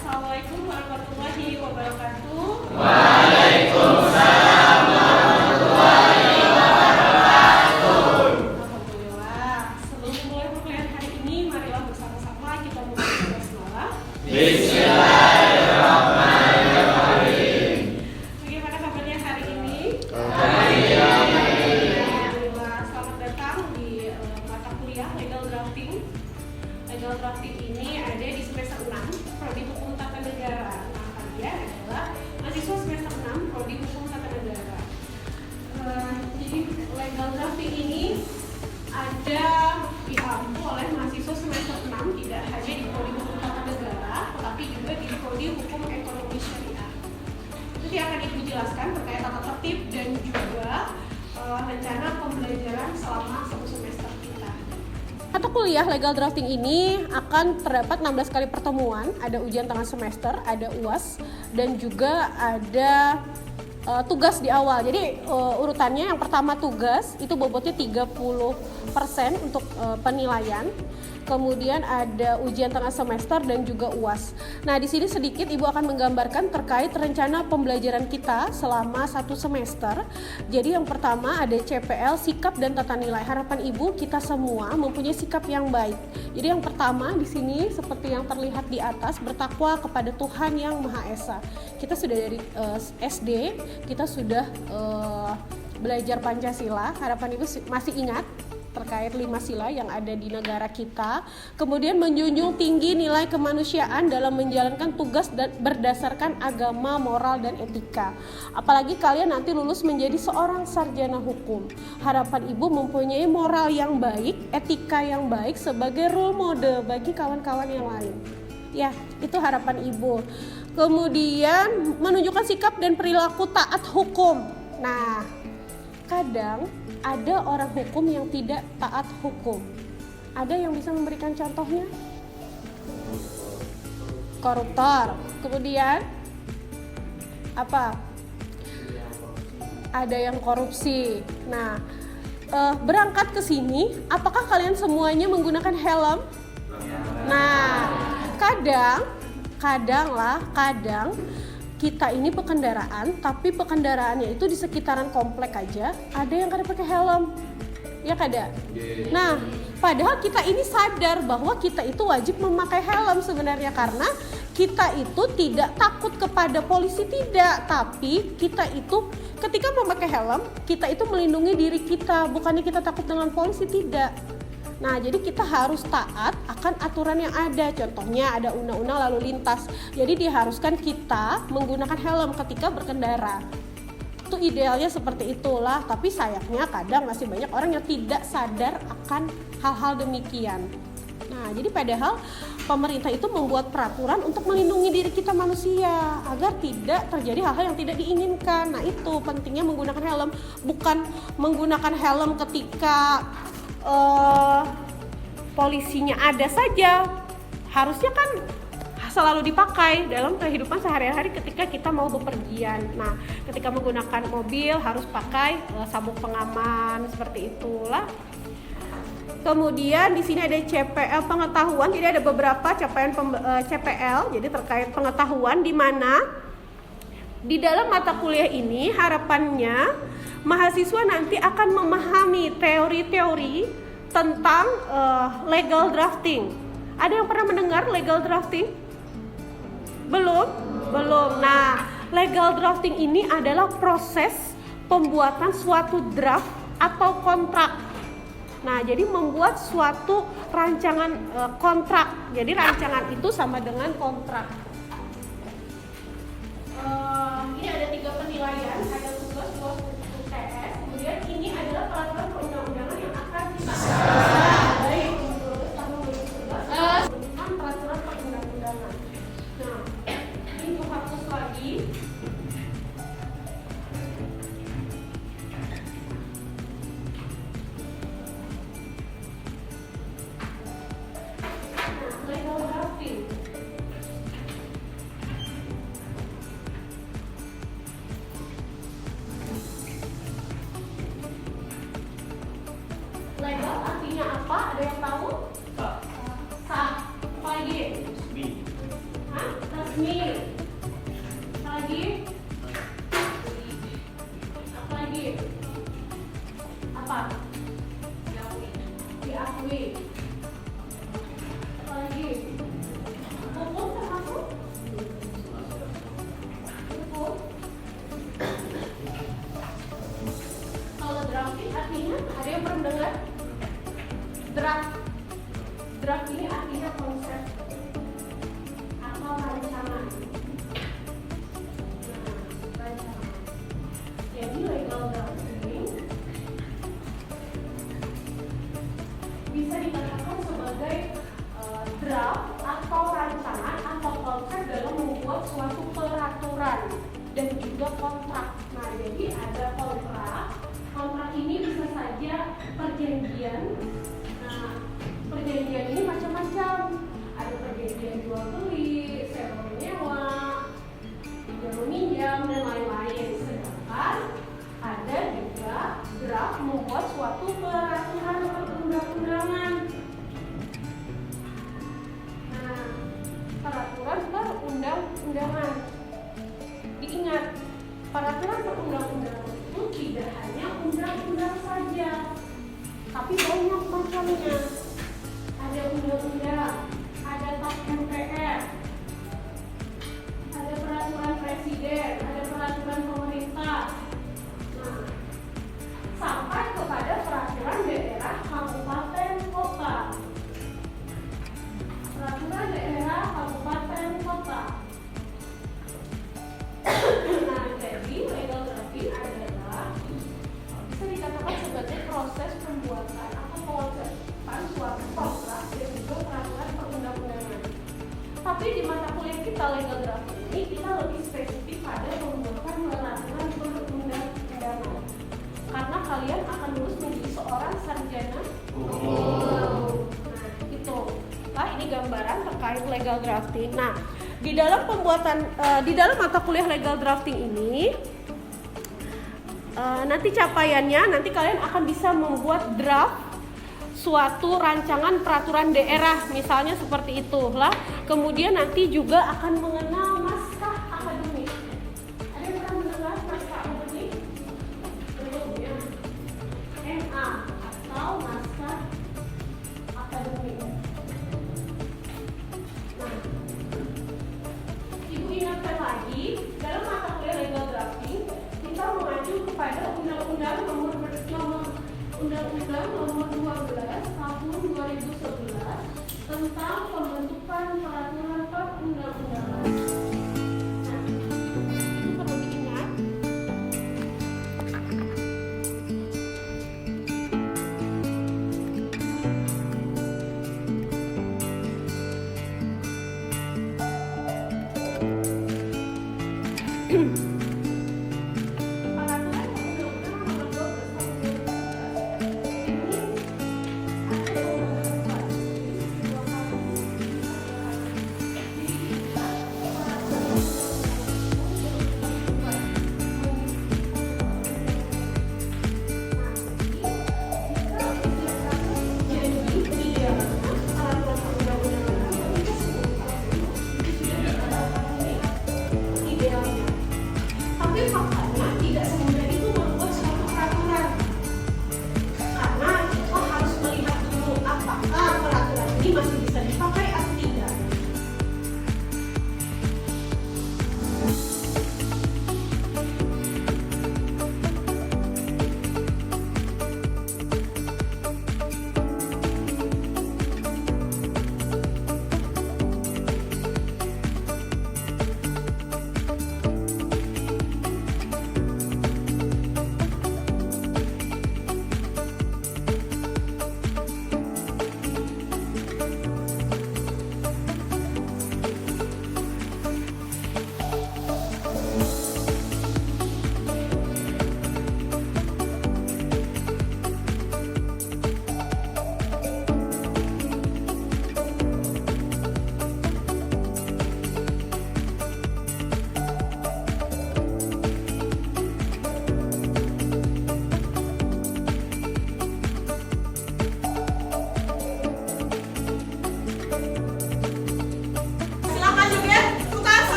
Assalamualaikum warahmatullahi wabarakatuh. Waalaikumsalam warahmatullahi wabarakatuh. Alhamdulillah. Sebelum mulai perkuliahan hari ini, marilah bersama-sama kita membaca basmalah. Bismillahirrahmanirrahim. Bagaimana kabarnya hari ini? Alhamdulillah. Selamat datang di mata kuliah Legal Drafting. Legal Drafting ini ada di semester 6 Prodi Hukum Tata Negara. Nah, kalian adalah mahasiswa semester 6 Prodi Hukum Tata Negara. Jadi Legal Drafting ini ada diampu oleh mahasiswa semester 6 tidak hanya di Prodi Hukum Tata Negara, tetapi juga di Prodi Hukum Ekonomi Syariah. Nanti akan Ibu jelaskan terkait tata tertib dan juga rencana pembelajaran selama satu semester kita. Mata kuliah Legal Drafting ini akan terdapat 16 kali pertemuan, ada ujian tengah semester, ada UAS, dan juga ada tugas di awal. Jadi urutannya yang pertama tugas, itu bobotnya 30% untuk penilaian. Kemudian ada ujian tengah semester dan juga UAS. Nah, di sini sedikit Ibu akan menggambarkan terkait rencana pembelajaran kita selama satu semester. Jadi yang pertama ada CPL, sikap dan tata nilai. Harapan Ibu kita semua mempunyai sikap yang baik. Jadi yang pertama di sini seperti yang terlihat di atas, bertakwa kepada Tuhan yang Maha Esa. Kita sudah dari SD, kita sudah belajar Pancasila. Harapan Ibu masih ingat terkait 5 sila yang ada di negara kita. Kemudian menjunjung tinggi nilai kemanusiaan dalam menjalankan tugas dan berdasarkan agama, moral, dan etika. Apalagi kalian nanti lulus menjadi seorang sarjana hukum. Harapan Ibu mempunyai moral yang baik, etika yang baik sebagai role model bagi kawan-kawan yang lain. Ya, itu harapan Ibu. Kemudian menunjukkan sikap dan perilaku taat hukum. Nah, kadang ada orang hukum yang tidak taat hukum. Ada yang bisa memberikan contohnya? Koruptor. Kemudian apa? Ada yang korupsi. Nah, berangkat ke sini, apakah kalian semuanya menggunakan helm? Nah, kadang kita ini pengendaraan, tapi pengendaraannya itu di sekitaran komplek aja, ada yang kada pakai helm, ya kada. Nah, padahal kita ini sadar bahwa kita itu wajib memakai helm sebenarnya, karena kita itu tidak takut kepada polisi, tidak, tapi kita itu ketika memakai helm, kita itu melindungi diri kita, bukannya kita takut dengan polisi, tidak. Nah, jadi kita harus taat akan aturan yang ada. Contohnya ada undang-undang lalu lintas. Jadi diharuskan kita menggunakan helm ketika berkendara. Itu idealnya seperti itulah. Tapi sayangnya kadang masih banyak orang yang tidak sadar akan hal-hal demikian. Nah, jadi padahal pemerintah itu membuat peraturan untuk melindungi diri kita manusia agar tidak terjadi hal-hal yang tidak diinginkan. Nah, itu pentingnya menggunakan helm. Bukan menggunakan helm ketika polisinya ada saja. Harusnya kan selalu dipakai dalam kehidupan sehari-hari ketika kita mau bepergian. Nah, ketika menggunakan mobil harus pakai sabuk pengaman, seperti itulah. Kemudian di sini ada CPL pengetahuan. Jadi ada beberapa capaian CPL, jadi terkait pengetahuan, di mana di dalam mata kuliah ini harapannya mahasiswa nanti akan memahami teori-teori tentang legal drafting. Ada yang pernah mendengar legal drafting? Belum? Nah, legal drafting ini adalah proses pembuatan suatu draft atau kontrak. Nah, jadi membuat suatu rancangan kontrak. Jadi rancangan itu sama dengan kontrak. Ini ada 3 penilaian, ada tugas, UTS, kemudian ini adalah peraturan perundang-undangan yang akan kita baik tentang peraturan perundang-undangan. Nah, ini untuk hapus lagi. Legal drafting. Legal artinya apa? Ada yang tahu? Sah. Apa lagi? Resmi. Hah? Resmi. apa? Diakui. Apa lagi? Hukum termasuk? Hukum. Kalau drafting artinya ada yang pernah dengar? Draft ini artinya konsep atau rancangan. Rancangan. Jadi legal drafting bisa dikatakan sebagai draft atau rancangan atau konsep dalam membuat suatu peraturan dan juga kontrak. Nah, jadi ada kontrak. Kontrak ini bisa saja perjanjian. Nah, perjanjian ini macam-macam. Ada perjanjian jual beli, sewa menyewa, pinjam meminjam dan lain-lain. Sedangkan ada juga draft membuat suatu peraturan perundang-undangan. Nah, peraturan perundang-undangan. Diingat, peraturan perundang-undangan itu tidak hanya undang-undang saja, tapi banyak macamnya. Ada undang-undang, ada tap MPR, ada peraturan presiden, ada peraturan pemerintah. Nah, sampai kepada peraturan daerah, kabupaten, kota. Peraturan daerah, kabupaten, kota. Nah, jadi legal drafting adalah bisa dikatakan sebagai proses pembuatan atau pengesahan suatu kontrak dan juga peraturan perundang-undangan. Tapi di mata kuliah kita legal drafting ini kita lebih spesifik pada pembuatan peraturan perundang-undangan. Karena kalian akan lulus menjadi seorang sarjana hukum. Nah, itu. Nah, ini gambaran terkait legal drafting. Nah, di dalam di dalam mata kuliah legal drafting ini nanti capaiannya nanti kalian akan bisa membuat draft suatu rancangan peraturan daerah misalnya seperti itulah. Kemudian nanti juga akan mengenal naskah akademik. Ada yang pernah mendengar naskah akademik? Belum ya? NA atau naskah akademik. Nah, Ibu ingatkan lagi, dalam mata kuliah legal drafting kita mengacu kepada Undang-Undang nomor 12 tahun 2011 tentang pembentukan peraturan perundang-undangan. Nah, itu perlu diingat. Peraturan perundang-undangan nomor 12 tahun 2011 ini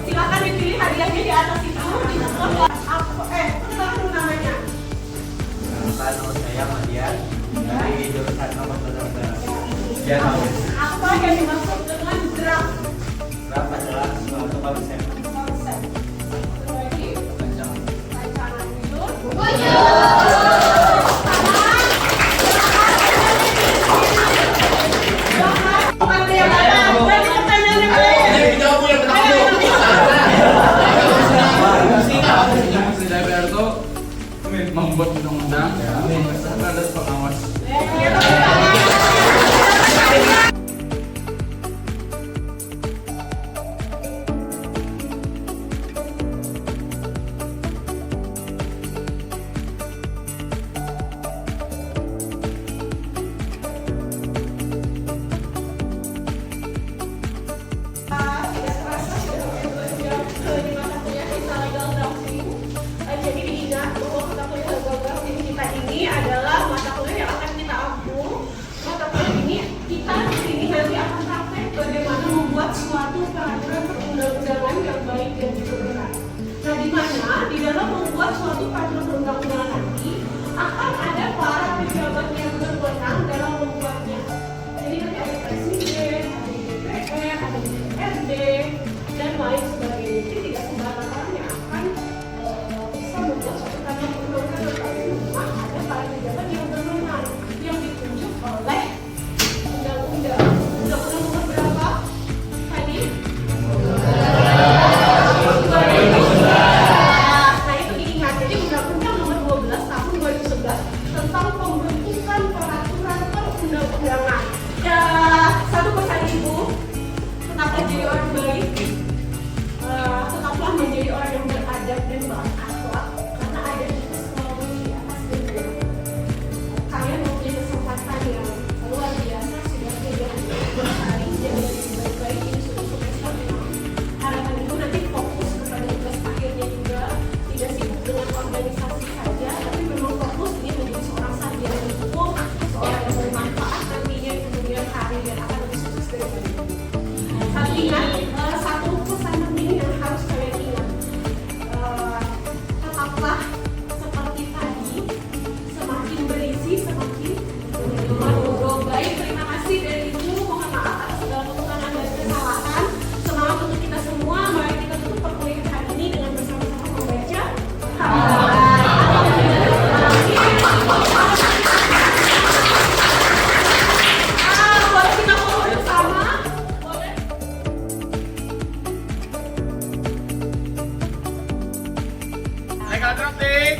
Silakan dipilih hadiahnya di atas itu. Kenapa namanya? Saya Madian dari jurusan nomor kedokteran. Apa yang dimaksud dengan draft? Draft adalah suatu konsep. Konsep. Lagi. Rancangan jujur. Membuat undang-undang, ada pengawas. Jadi diingat bahwa mata kuliah legal drafting kita ini adalah mata kuliah yang akan kita ambil. Mata kuliah ini kita di sini nanti akan praktek bagaimana membuat suatu peraturan perundang-undangan yang baik dan juga benar. Nah, di mana di dalam membuat suatu peraturan perundang-undangan nanti akan ada para pejabat yang berwenang dalam membuatnya. Jadi nanti ada presiden, ada DPR, ada DPRD, dan lain sebagainya. Jadi tidak sembarang orang yang akan bisa membuat suatu peraturan perundang-undangan, tapi memang ada para pejabat yang berwenang yang ditunjuk oleh undang-undang. Undang-undang nomor berapa? Tadi? Nah, itu diingat. Jadi Undang-Undang nomor 12 tahun 2011 tentang pembentukan peraturan perundang-undangan. Ya, satu pesan ibu, tetaplah jadi orang baik, tetaplah menjadi orang yang beradab dan berakhlak, karena ada itu selalu di atas dunia. Kalian mempunyai kesempatan yang luar biasa, sudah belajar hari dan lebih baik-baik. Ini sudah semester 6. Harapan ibu nanti fokus kepada tugas akhirnya juga, tidak sibuk dengan organisasi saja, tapi memang fokus ingin menjadi seorang sarjana hukum, seorang yang bermanfaat nantinya di kemudian hari dan akan lebih sukses daripada ini. Satu ingat, satu pesan penting yang harus kalian ingat, tetaplah seperti tadi, semakin berisi semakin bermanfaat. Baik, terima kasih dari ibu, mohon maaf atas segala kekurangan dan kesalahan. Semangat untuk kita semua, mari kita tutup perkuliahan hari ini dengan bersama-sama membaca boleh kita ngomong bersama? Boleh? Legal drafting.